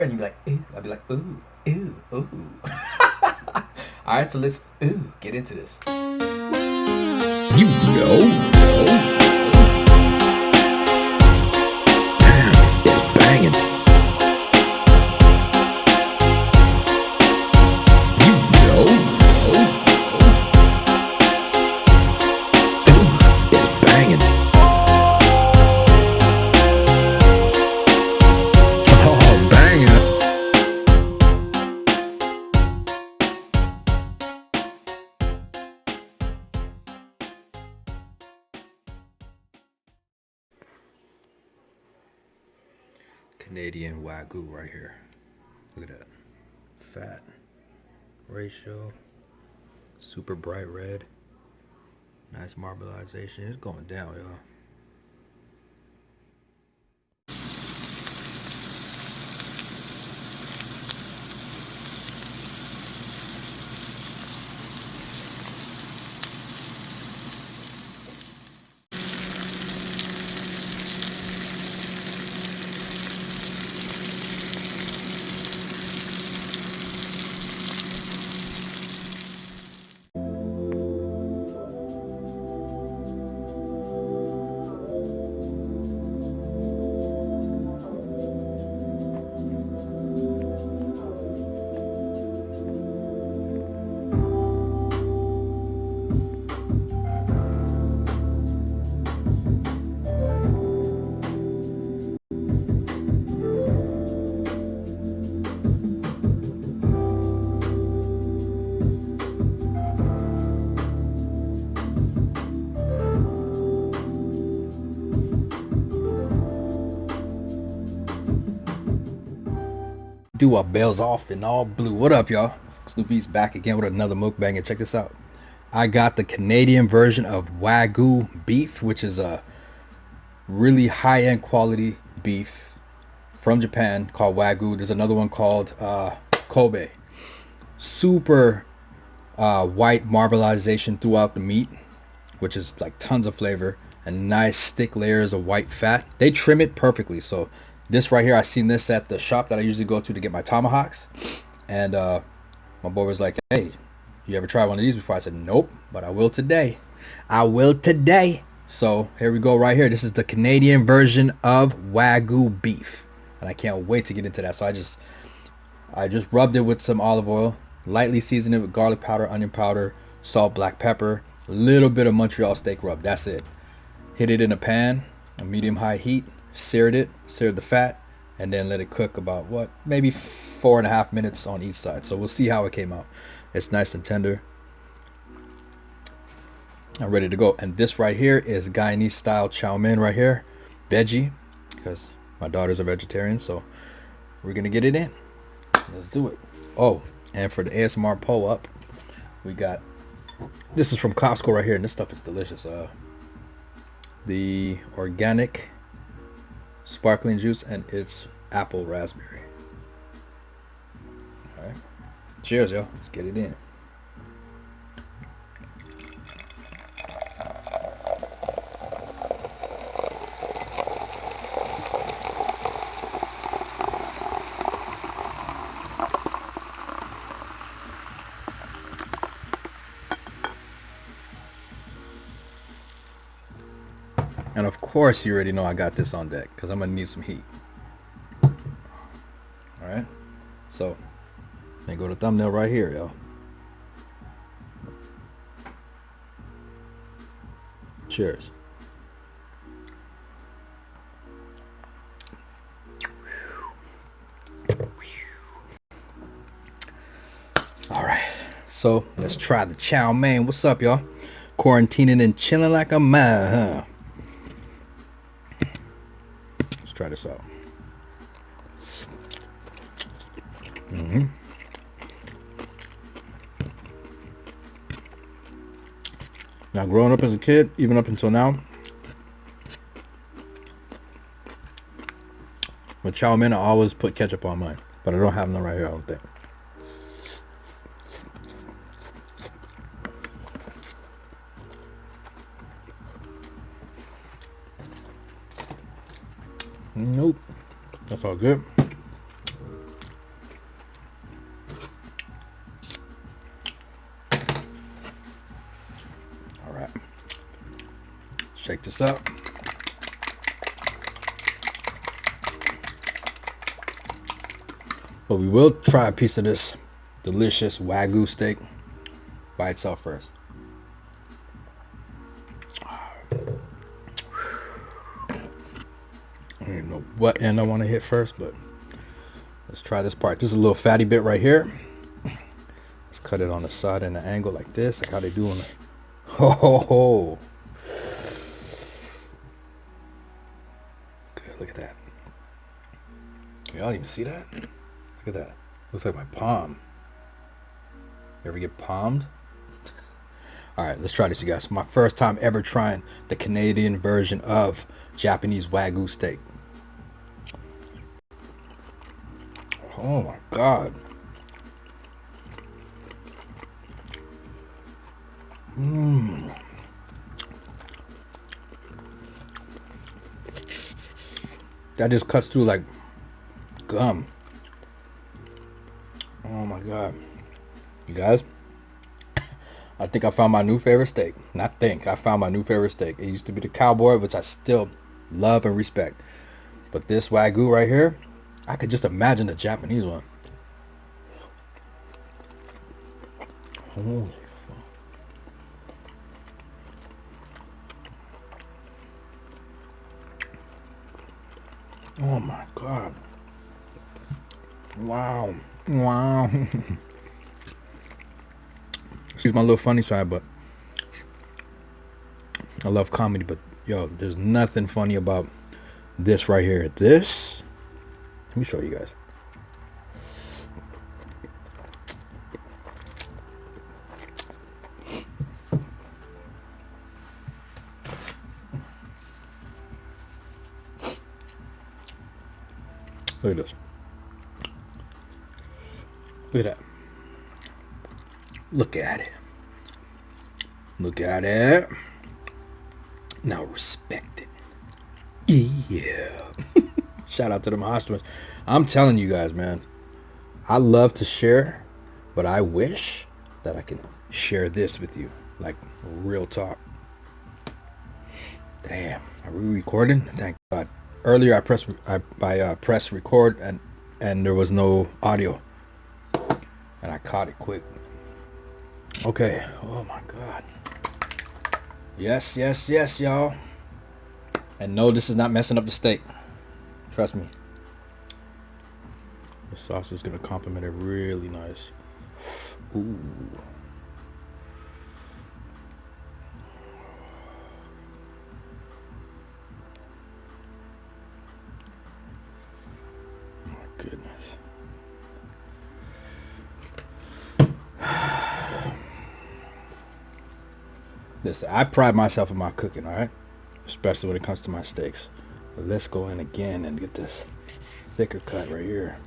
and you'd be like, ooh. I'd be like, ooh, ooh, ooh. All right, so let's get into this. You know. Damn, it's banging. You know. It's banging. Oh, banging. Canadian WAGYU right here. Look at that. Fat ratio. Super bright red. Nice marbleization. It's going down, y'all. Do our bells off in all blue. What up, y'all? SnoopyEats back again with another mukbang, and check this out. I got the Canadian version of WAGYU beef, which is a really high-end quality beef from Japan called WAGYU. There's another one called Kobe. Super white marbleization throughout the meat, which is like tons of flavor, and nice thick layers of white fat. They trim it perfectly. So this right here, I seen this at the shop that I usually go to get my tomahawks, and my boy was like, hey, you ever try one of these before? I said, nope, but I will today. I will today. So here we go right here. This is the Canadian version of WAGYU beef, and I can't wait to get into that. So I just rubbed it with some olive oil, lightly seasoned it with garlic powder, onion powder, salt, black pepper, a little bit of Montreal steak rub. That's it. Hit it in a pan, a medium-high heat, seared the fat, and then let it cook about, what, maybe 4.5 minutes on each side. So we'll see how it came out. It's nice and tender. I'm ready to go. And this right here is Guyanese Style Chow Mein right here. Veggie, because my daughter's a vegetarian, so we're going to get it in. Let's do it. Oh, and for the ASMR pull up, we got, this is from Costco right here, and this stuff is delicious. The organic sparkling juice, and it's apple raspberry. All right, cheers, y'all. Let's get it in. And of course, you already know I got this on deck because I'm gonna need some heat. All right, so let me go to thumbnail right here, y'all. Cheers. All right, so let's try the chow mein. What's up, y'all? Quarantining and chilling like a man, huh? Let's try this out. Now, growing up as a kid, even up until now, with chow mein, I always put ketchup on mine, but I don't have none right here, I don't think. Nope. That's all good. Shake this up. But we will try a piece of this delicious Wagyu steak by itself first. I don't even know what end I want to hit first, but let's try this part. This is a little fatty bit right here. Let's cut it on the side and the angle like this, like how they do on it. Ho ho ho. Good, look at that. Y'all even see that? Look at that. Looks like my palm. You ever get palmed? Alright, let's try this, you guys. My first time ever trying the Canadian version of Japanese Wagyu steak. Oh my god. That just cuts through like gum. Oh my god. You guys, I think I found my new favorite steak. Not think, I found my new favorite steak. It used to be the cowboy, which I still love and respect. But this Wagyu right here, I could just imagine the Japanese one. Holy fuck. Oh my god. Wow. Wow. Excuse my little funny side, but I love comedy, but yo, there's nothing funny about this right here. This, let me show you guys. Look at this. Look at that. Look at it. Look at it. Now respect it. Yeah. Shout out to them hostage. I'm telling you guys, man. I love to share, but I wish that I can share this with you. Like real talk. Damn. Are we recording? Thank God. Earlier I pressed record and there was no audio. And I caught it quick. Okay. Oh my god. Yes, yes, yes, y'all. And no, this is not messing up the steak. Trust me. The sauce is gonna complement it really nice. Ooh. My goodness. Listen, I pride myself in my cooking, all right? Especially when it comes to my steaks. But let's go in again and get this thicker cut right here.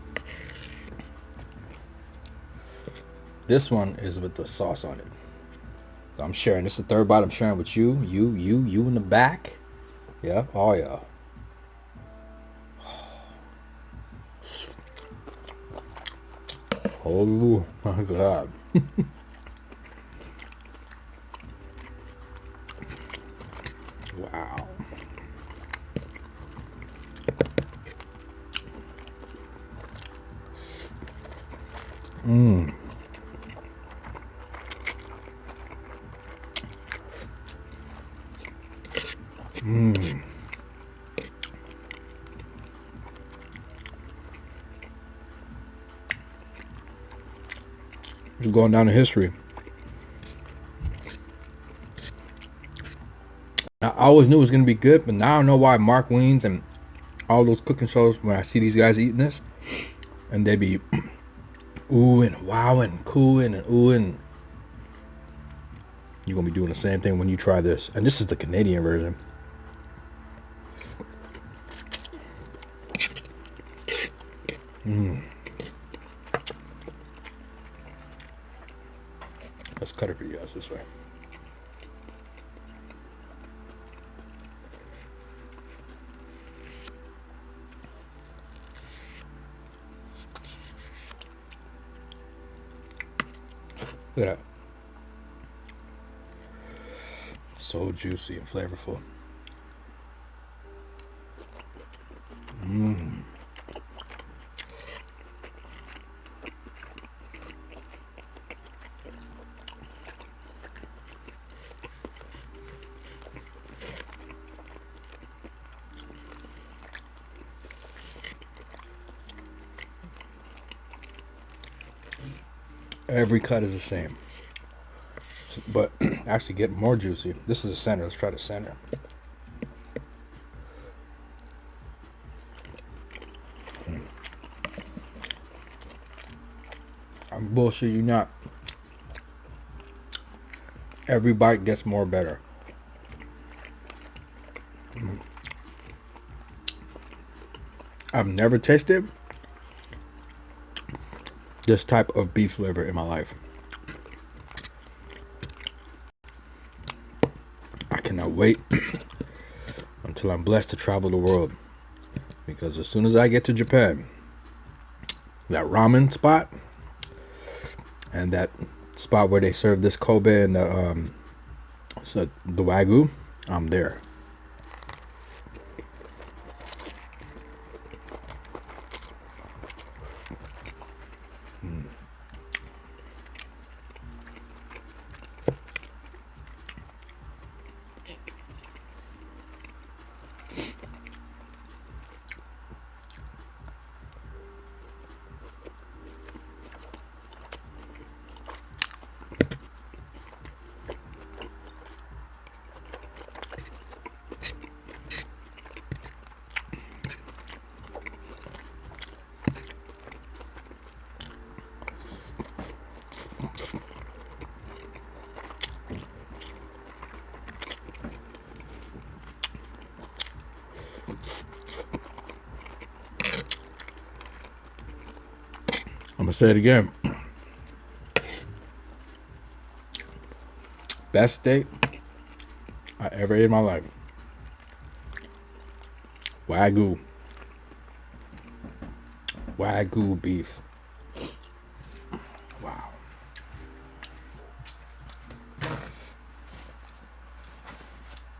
This one is with the sauce on it. So I'm sharing. This is the third bite I'm sharing with you. You in the back. Yeah. Oh, yeah. Oh, my God. Wow. Mmm. Mmm. It's going down in history. I always knew it was going to be good, but now I know why Mark Wiens and all those cooking shows, when I see these guys eating this, and they be ooh and wow and cooing and oohing. You're going to be doing the same thing when you try this. And this is the Canadian version. Mmm. Let's cut it for you guys this way. Look at that. So juicy and flavorful. Every cut is the same, but actually get more juicy. This is the center. Let's try the center. I'm bullshit you not. Every bite gets more better. I've never tasted this type of beef liver in my life. I cannot wait until I'm blessed to travel the world, because as soon as I get to Japan, that ramen spot and that spot where they serve this Kobe and the Wagyu, I'm there. I'm gonna say it again. Best steak I ever ate in my life. Wagyu beef. Wow.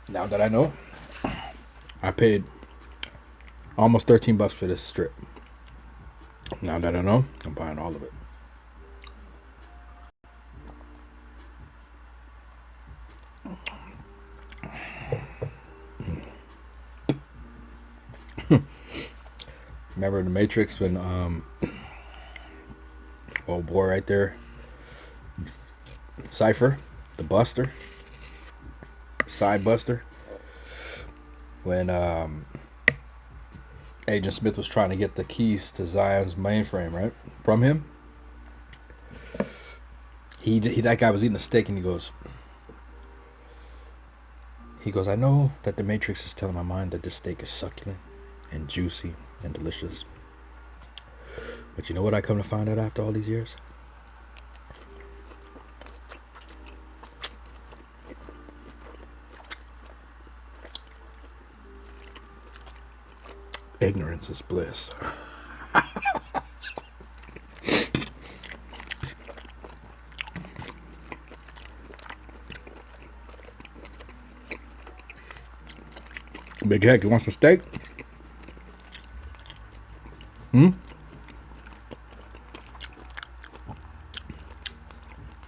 Now that I know, I paid almost 13 bucks for this strip. Now that I know, I'm buying all of it. Remember the Matrix when old boy right there, Cypher, the Buster, Side Buster, when Agent Smith was trying to get the keys to Zion's mainframe, right, from him. That guy was eating a steak, and he goes, I know that the Matrix is telling my mind that this steak is succulent and juicy and delicious, but you know what I come to find out after all these years? Ignorance is bliss. Big Heck, you want some steak?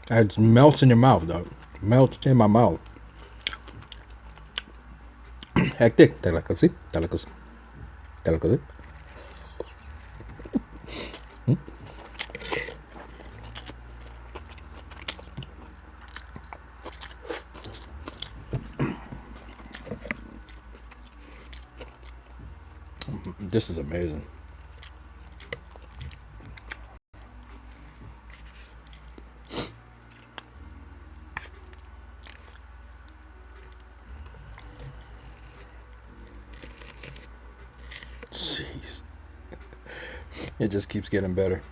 It melts in your mouth, dog. Melts in my mouth. Hectic. Delicacy. Delicacy. Delicacy. This is amazing. Jeez. It just keeps getting better.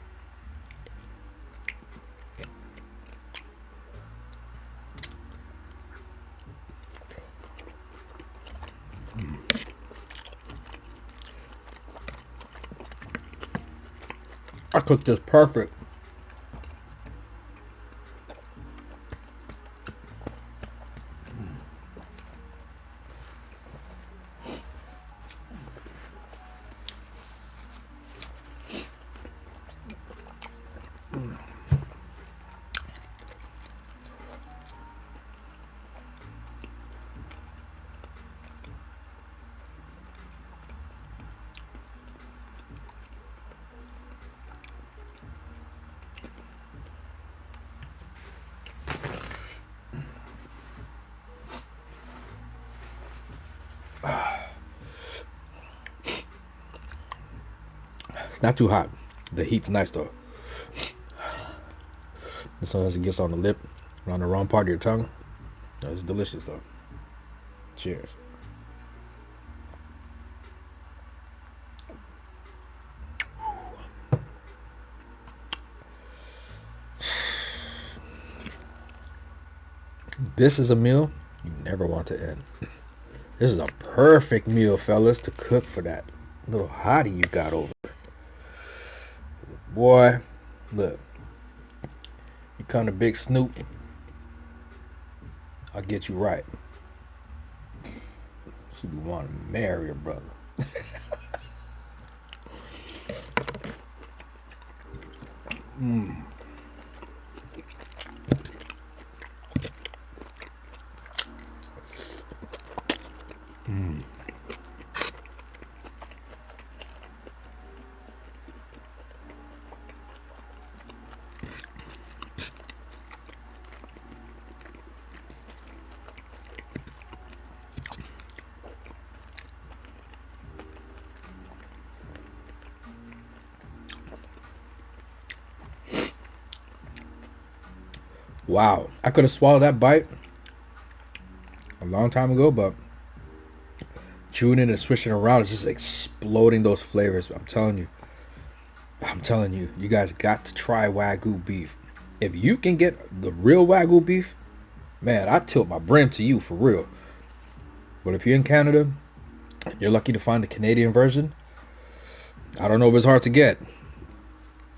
I cooked this perfect. Not too hot. The heat's nice though. As soon as it gets on the lip, around the wrong part of your tongue, it's delicious though. Cheers. This is a meal you never want to end. This is a perfect meal, fellas, to cook for that little hottie you got over. Boy, look. You come to Big Snoop, I'll get you right. She be wanting to marry her brother. Mmm. Mmm. Wow, I could have swallowed that bite a long time ago, but chewing it and swishing it around is just exploding those flavors. I'm telling you, you guys got to try Wagyu beef. If you can get the real Wagyu beef, man, I tilt my brim to you for real. But if you're in Canada, you're lucky to find the Canadian version. I don't know if it's hard to get,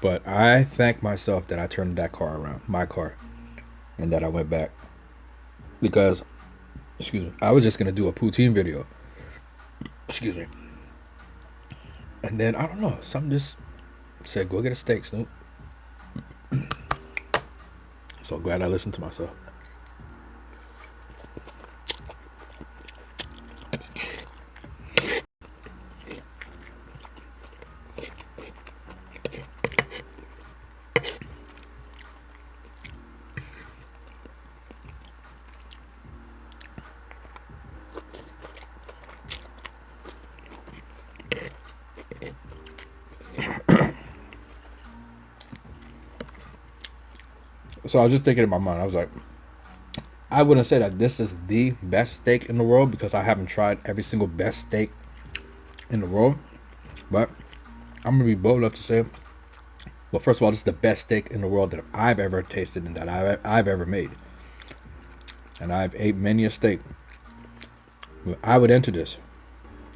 but I thank myself that I turned that car around, my car, and that I went back, because, excuse me, I was just gonna do a poutine video, excuse me, and then I don't know, something just said go get a steak, Snoop. So glad I listened to myself. So I was just thinking in my mind, I was like, I wouldn't say that this is the best steak in the world, because I haven't tried every single best steak in the world, but I'm gonna be bold enough to say, well, first of all, this is the best steak in the world that I've ever tasted and that I've ever made, and I've ate many a steak. I would enter this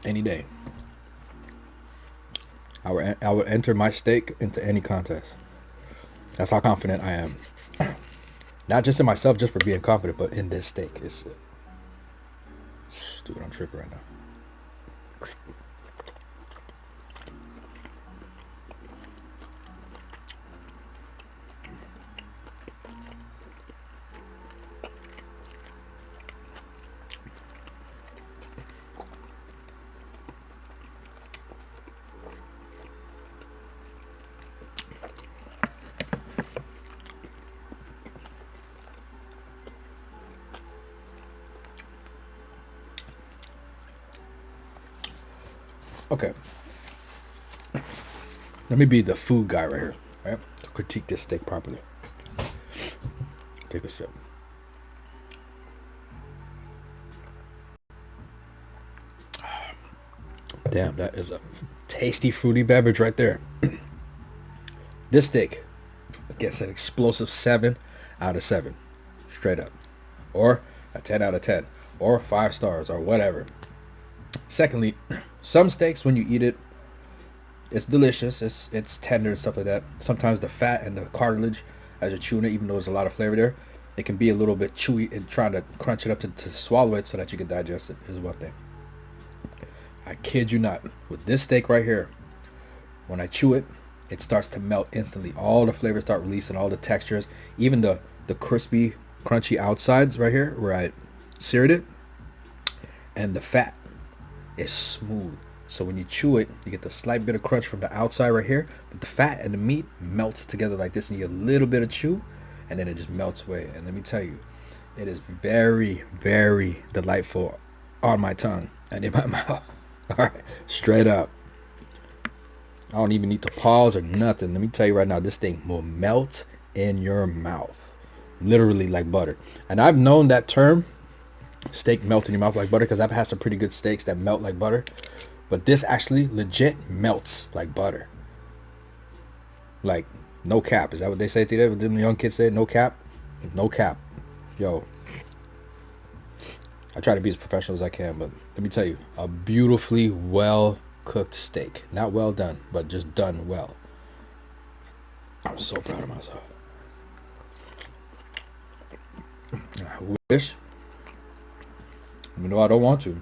any day. I would enter my steak into any contest. That's how confident I am. Not just in myself, just for being confident, but in this steak. It's dude, I'm tripping right now. Okay, let me be the food guy right here, right? To critique this steak properly. Take a sip. Damn, that is a tasty fruity beverage right there. This steak gets an explosive 7 out of 7, straight up, or a 10 out of 10, or 5 stars, or whatever. Secondly, some steaks, when you eat it, it's delicious, it's tender and stuff like that. Sometimes the fat and the cartilage, as you're chewing it, even though there's a lot of flavor there, it can be a little bit chewy, and trying to crunch it up to swallow it so that you can digest it is one thing. I kid you not, with this steak right here, when I chew it, it starts to melt instantly. All the flavors start releasing, all the textures, even the crispy, crunchy outsides right here where I seared it, and the fat is smooth. So when you chew it, you get the slight bit of crunch from the outside right here, but the fat and the meat melts together like this, and you get a little bit of chew, and then it just melts away. And let me tell you, it is very, very delightful on my tongue and in my mouth. All right, straight up. I don't even need to pause or nothing. Let me tell you right now, this thing will melt in your mouth. Literally like butter. And I've known that term, steak melt in your mouth like butter, because I've had some pretty good steaks that melt like butter. But this actually legit melts like butter. Like, no cap. Is that what they say today? What them young kids say? No cap? No cap. Yo. I try to be as professional as I can, but let me tell you, a beautifully well cooked steak. Not well done, but just done well. I'm so proud of myself. I wish, even though I don't want to,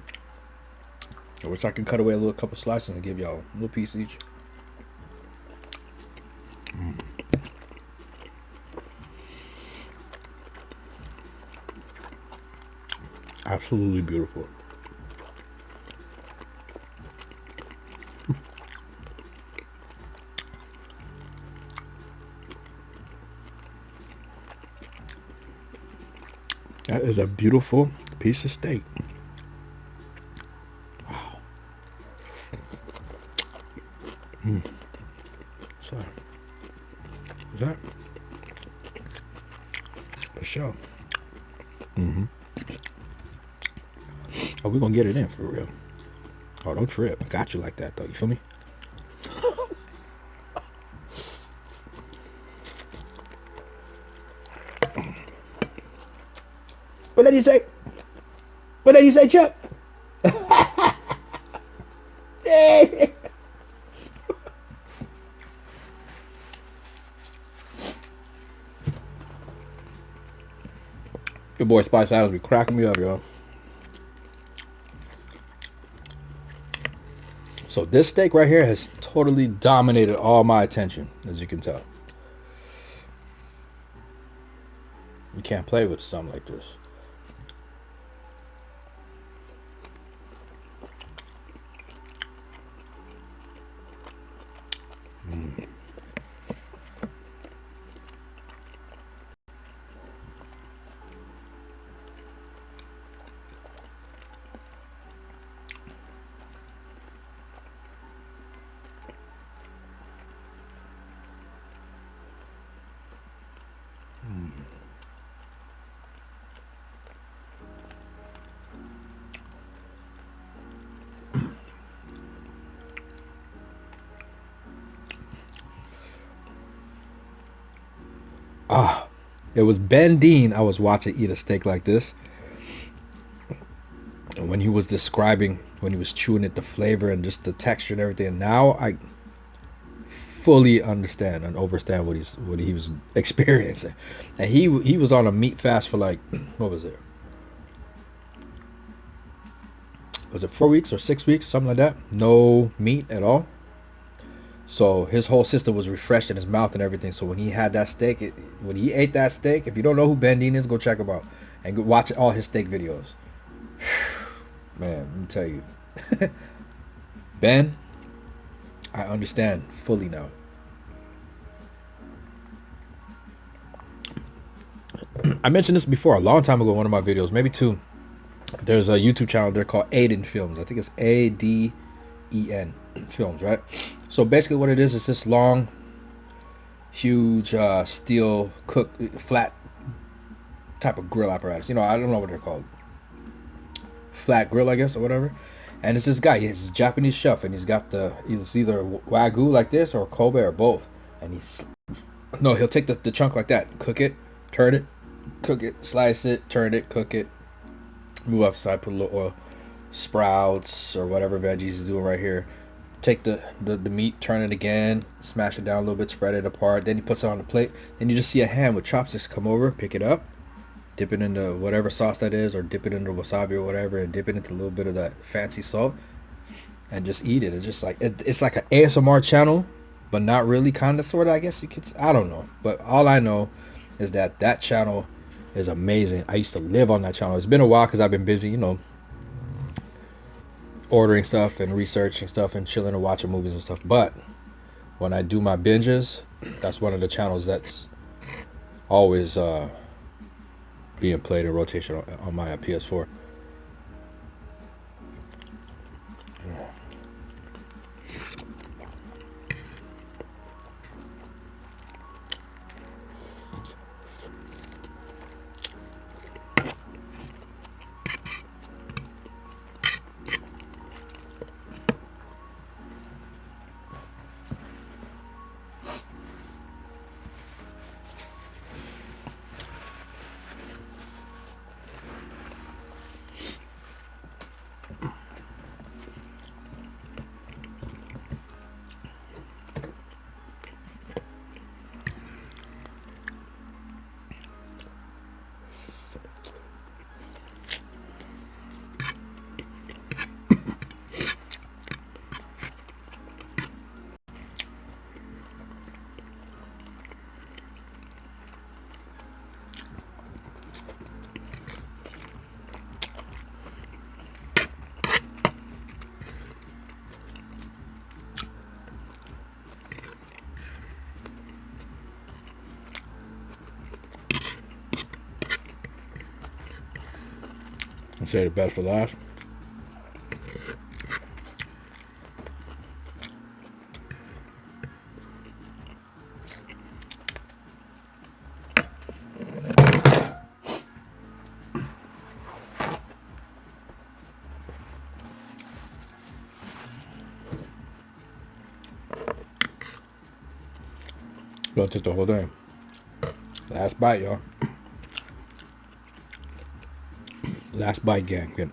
I wish I could cut away a little couple slices and give y'all a little piece each. Absolutely beautiful. That is a beautiful piece of steak. Wow. So, is that? For sure. Oh, we're gonna get it in for real. Oh, don't trip. I got you like that though. You feel me? What did you say? What did you say, Chuck? Your boy Spice Adams be cracking me up, y'all. So this steak right here has totally dominated all my attention, as you can tell. You can't play with something like this. It was BanGin I was watching eat a steak like this. And when he was describing, when he was chewing it, the flavor and just the texture and everything. And now I fully understand and understand what he was experiencing. And he was on a meat fast for like, what was it? Was it 4 weeks or 6 weeks, something like that? No meat at all. So his whole system was refreshed in his mouth and everything. So when he had that steak, when he ate that steak, if you don't know who BanGin is, go check him out and go watch all his steak videos. Man, let me tell you, Ben, I understand fully now. I mentioned this before a long time ago in one of my videos, maybe two. There's a YouTube channel there called Aiden Films. I think it's ADEN Films, right? So basically what it is this long, huge steel flat type of grill apparatus. You know, I don't know what they're called. Flat grill, I guess, or whatever. And it's this guy. He's a Japanese chef, and he's got it's either Wagyu like this or Kobe or both. And he'll take the chunk like that, cook it, turn it, cook it, slice it, turn it, cook it, move off the side, put a little oil, sprouts or whatever veggies he's doing right here. Take the meat, turn it again, smash it down a little bit, spread it apart. Then he puts it on the plate. Then you just see a hand with chopsticks come over, pick it up, dip it into whatever sauce that is, or dip it into wasabi or whatever, and dip it into a little bit of that fancy salt, and just eat it. It's just like it's like an ASMR channel, but not really, kind of, sort of. I guess you could. I don't know, but all I know is that channel is amazing. I used to live on that channel. It's been a while because I've been busy, you know, ordering stuff and researching stuff and chilling and watching movies and stuff. But when I do my binges, that's one of the channels that's always being played in rotation on my PS4. Say the best for last. Don't take the whole thing. Last bite, y'all. Last bite, gang. Good.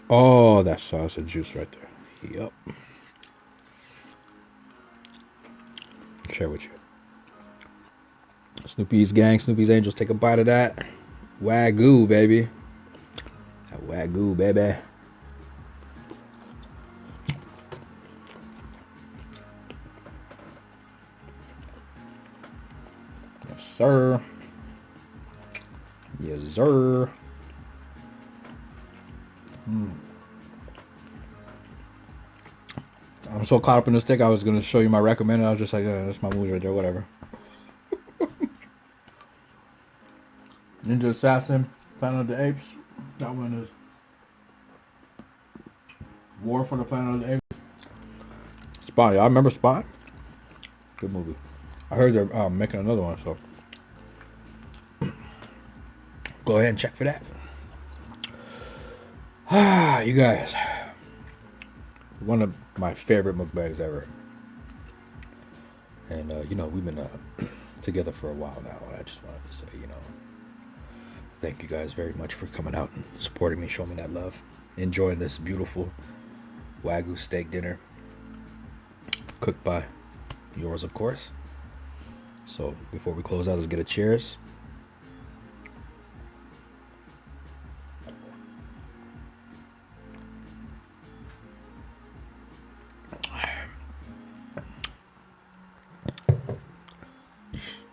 Oh, that sausage juice right there. Yup. Share with you. Snoopy's gang, Snoopy's angels. Take a bite of that. Wagyu, baby. That Wagyu, baby. Yes, sir. Yes, sir. I'm so caught up in the steak, I was going to show you my recommended. I was just like, yeah, that's my movie right there, whatever. Ninja Assassin, Planet of the Apes. That one is War for the Planet of the Apes. Spawn, y'all remember Spawn? Good movie. I heard they're making another one, so go ahead and check for that. You guys, one of my favorite mukbangs ever. And you know, we've been together for a while now, and I just wanted to say, you know, thank you guys very much for coming out and supporting me, showing me that love, enjoying this beautiful Wagyu steak dinner, cooked by yours, of course. So before we close out, let's get a cheers.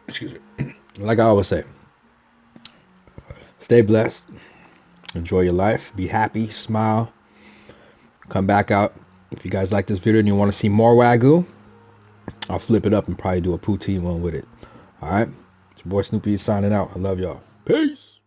Excuse me. Like I always say, stay blessed, enjoy your life, be happy, smile, come back out. If you guys like this video and you want to see more Wagyu, I'll flip it up and probably do a poutine one with it. Alright, it's your boy SnoopyEats signing out. I love y'all. Peace.